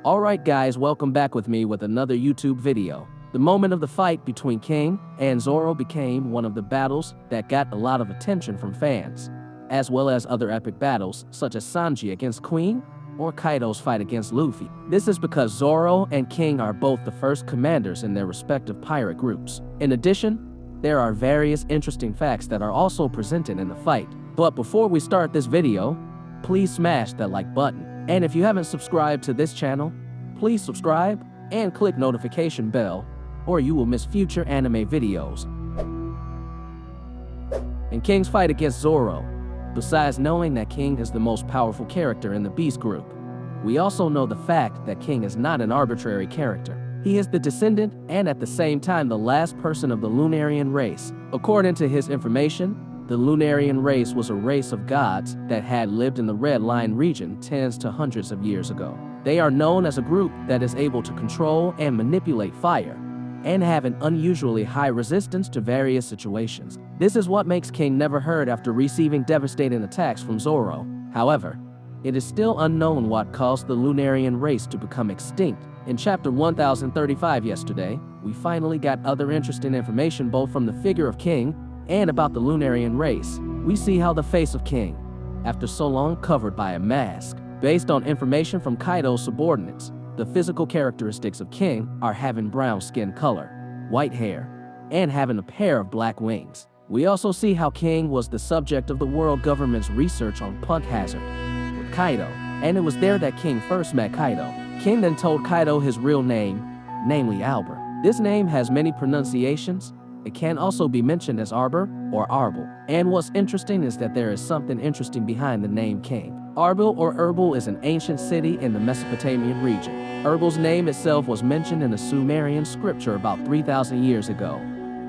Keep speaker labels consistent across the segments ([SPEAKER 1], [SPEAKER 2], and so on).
[SPEAKER 1] Alright guys, welcome back with me with another YouTube video. The moment of the fight between King and Zoro became one of the battles that got a lot of attention from fans, as well as other epic battles such as Sanji against Queen or Kaido's fight against Luffy. This is because Zoro and King are both the first commanders in their respective pirate groups. In addition, there are various interesting facts that are also presented in the fight. But before we start this video, please smash that like button. And if you haven't subscribed to this channel, please subscribe and click notification bell, or you will miss future anime videos. In King's fight against Zoro, besides knowing that King is the most powerful character in the Beast Group, we also know the fact that King is not an arbitrary character. He is the descendant and at the same time the last person of the Lunarian race. According to his information, the Lunarian race was a race of gods that had lived in the Red Line region tens to hundreds of years ago. They are known as a group that is able to control and manipulate fire, and have an unusually high resistance to various situations. This is what makes King never hurt after receiving devastating attacks from Zoro. However, it is still unknown what caused the Lunarian race to become extinct. In chapter 1035 yesterday, we finally got other interesting information both from the figure of King and about the Lunarian race. We see how the face of King, after so long covered by a mask. Based on information from Kaido's subordinates, the physical characteristics of King are having brown skin color, white hair, and having a pair of black wings. We also see how King was the subject of the world government's research on punk hazard with Kaido, and it was there that King first met Kaido. King then told Kaido his real name, namely ALBER. This name has many pronunciations. It can also be mentioned as Arbor or Arbel. And what's interesting is that there is something interesting behind the name King. Arbel or Erbel is an ancient city in the Mesopotamian region. Erbel's name itself was mentioned in a Sumerian scripture about 3,000 years ago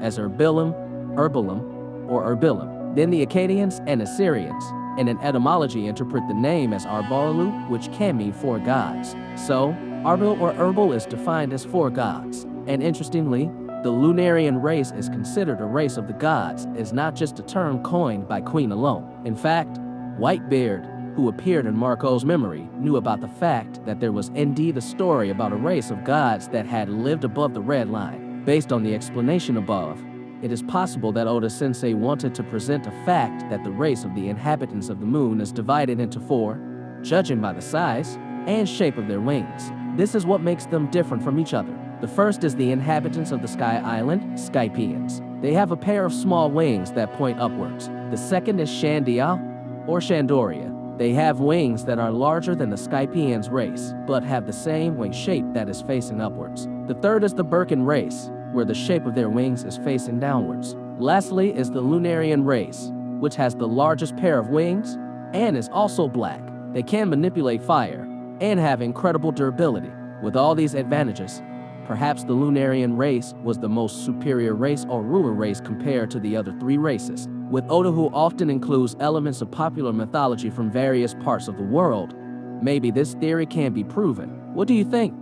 [SPEAKER 1] as Erbilim, Erbilim, or Erbilim. Then the Akkadians and Assyrians, in an etymology, interpret the name as Arbalalu, which can mean four gods. So, Arbel or Erbel is defined as four gods. And interestingly, the Lunarian race is considered a race of the gods, is not just a term coined by Queen alone. In fact, Whitebeard, who appeared in Marco's memory, knew about the fact that there was indeed a story about a race of gods that had lived above the Red Line. Based on the explanation above, it is possible that Oda-sensei wanted to present a fact that the race of the inhabitants of the moon is divided into four, judging by the size and shape of their wings. This is what makes them different from each other. The first is the inhabitants of the Sky Island, Skypians. They have a pair of small wings that point upwards. The second is Shandia, or Shandoria. They have wings that are larger than the Skypians race, but have the same wing shape that is facing upwards. The third is the Birkin race, where the shape of their wings is facing downwards. Lastly is the Lunarian race, which has the largest pair of wings and is also black. They can manipulate fire and have incredible durability. With all these advantages, perhaps the Lunarian race was the most superior race or ruler race compared to the other three races. With Oda, who often includes elements of popular mythology from various parts of the world, maybe this theory can be proven. What do you think?